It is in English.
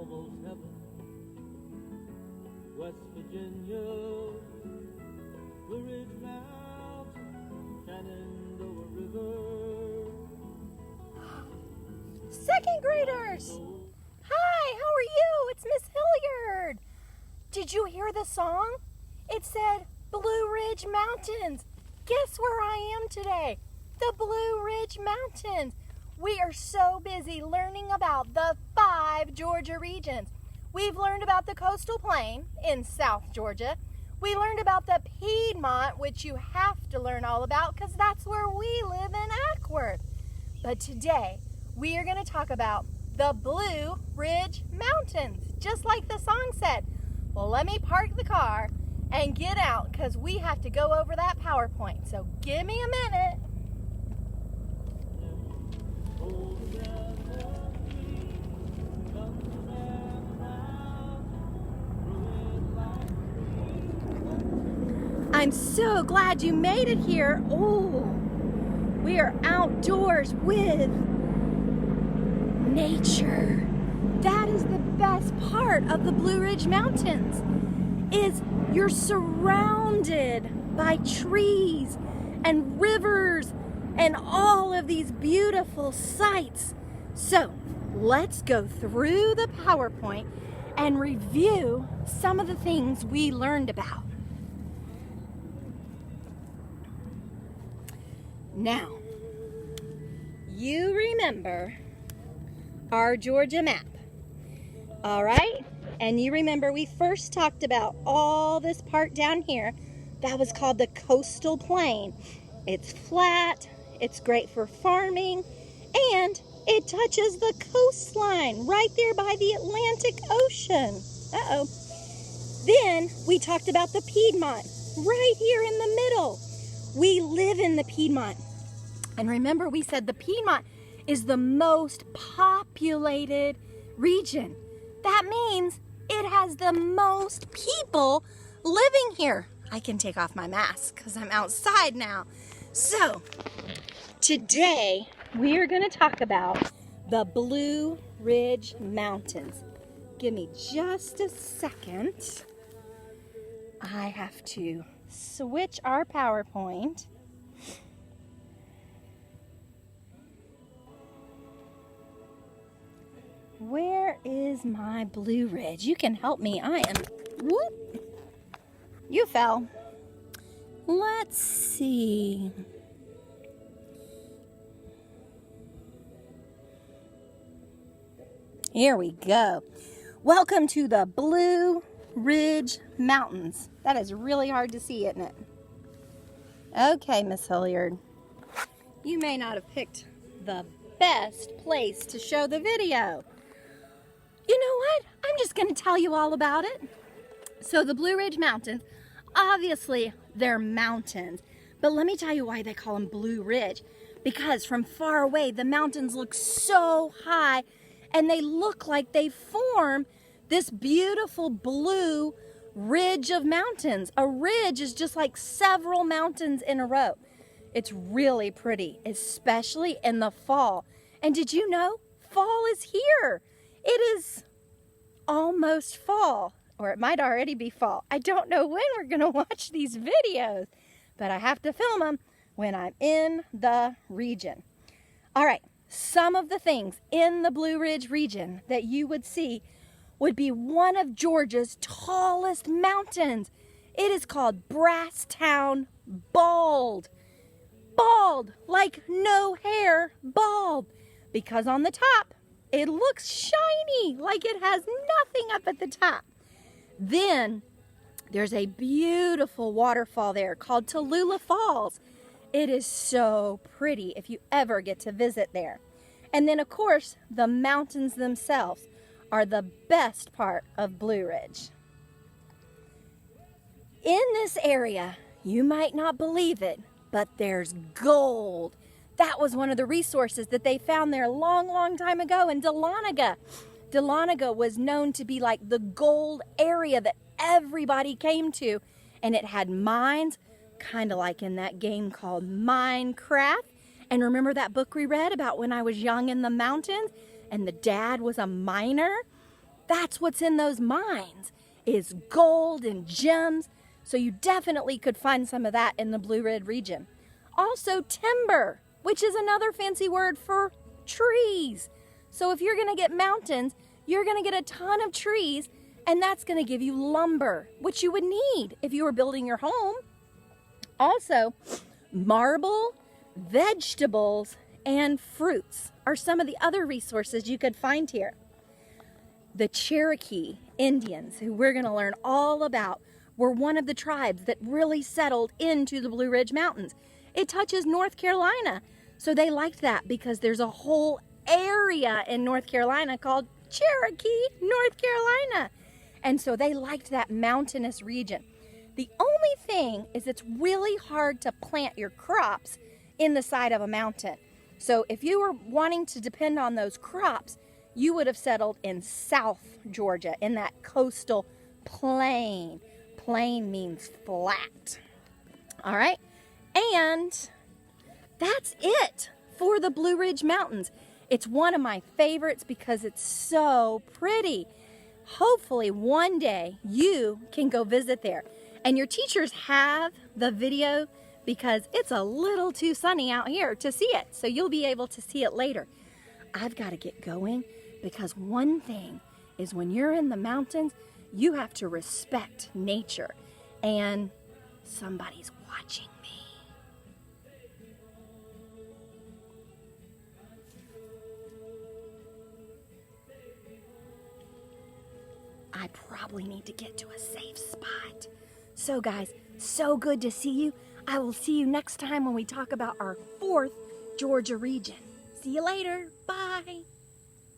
almost heaven. West Virginia, Blue Ridge Mountain, Shenandoah River. Second graders! Hi, how are you? It's Miss Hilliard. Did you hear the song? It said Blue Ridge Mountains. Guess where I am today? The Blue Ridge Mountains. We are so busy learning about the 5 Georgia regions. We've learned about the coastal plain in South Georgia. We learned about the Piedmont, which you have to learn all about because that's where we live in Acworth. But today, we are going to talk about the Blue Ridge Mountains, just like the song said. Well, let me park the car and get out because we have to go over that PowerPoint. So give me a minute. I'm so glad you made it here. Oh, we are outdoors with nature. That is the best part of the Blue Ridge Mountains, is you're surrounded by trees and rivers and all of these beautiful sights. So let's go through the PowerPoint and review some of the things we learned about. Now, you remember our Georgia map, all right? And you remember we first talked about all this part down here that was called the coastal plain. It's flat, it's great for farming, and it touches the coastline right there by the Atlantic Ocean. Uh-oh. Then we talked about the Piedmont right here in the middle. We live in the Piedmont. And remember, we said the Piedmont is the most populated region. That means it has the most people living here. I can take off my mask because I'm outside now. So, today we are going to talk about the Blue Ridge Mountains. Give me just a second. I have to switch our PowerPoint. Where is my Blue Ridge? You can help me. Whoop. You fell. Let's see. Here we go. Welcome to the Blue Ridge Mountains. That is really hard to see, isn't it? Okay, Miss Hilliard. You may not have picked the best place to show the video. You know what? I'm just going to tell you all about it. So the Blue Ridge Mountains, obviously they're mountains, but let me tell you why they call them Blue Ridge. Because from far away, the mountains look so high and they look like they form this beautiful blue ridge of mountains. A ridge is just like several mountains in a row. It's really pretty, especially in the fall. And did you know fall is here? It is almost fall, or it might already be fall. I don't know when we're going to watch these videos, but I have to film them when I'm in the region. All right, some of the things in the Blue Ridge region that you would see would be one of Georgia's tallest mountains. It is called Brasstown Bald. Bald, like no hair, bald. Because on the top, it looks shiny, like it has nothing up at the top. Then there's a beautiful waterfall there called Tallulah Falls. It is so pretty if you ever get to visit there. And then, of course, the mountains themselves are the best part of Blue Ridge. In this area, you might not believe it, but there's gold. That was one of the resources that they found there a long, long time ago in Dahlonega. Dahlonega was known to be like the gold area that everybody came to. And it had mines, kind of like in that game called Minecraft. And remember that book we read about when I was young in the mountains? And the dad was a miner? That's what's in those mines, is gold and gems. So you definitely could find some of that in the Blue Ridge region. Also timber, which is another fancy word for trees. So if you're gonna get mountains, you're gonna get a ton of trees, and that's gonna give you lumber, which you would need if you were building your home. Also, marble, vegetables, and fruits are some of the other resources you could find here. The Cherokee Indians, who we're gonna learn all about, were one of the tribes that really settled into the Blue Ridge Mountains. It touches North Carolina, so they liked that because there's a whole area in North Carolina called Cherokee, North Carolina. And so they liked that mountainous region. The only thing is it's really hard to plant your crops in the side of a mountain. So if you were wanting to depend on those crops, you would have settled in South Georgia, in that coastal plain. Plain means flat. All right, and that's it for the Blue Ridge Mountains. It's one of my favorites because it's so pretty. Hopefully one day you can go visit there. And your teachers have the video because it's a little too sunny out here to see it. So you'll be able to see it later. I've got to get going because one thing is when you're in the mountains, you have to respect nature. And somebody's watching me. I probably need to get to a safe spot. So guys, so good to see you. I will see you next time when we talk about our 4th Georgia region. See you later. Bye.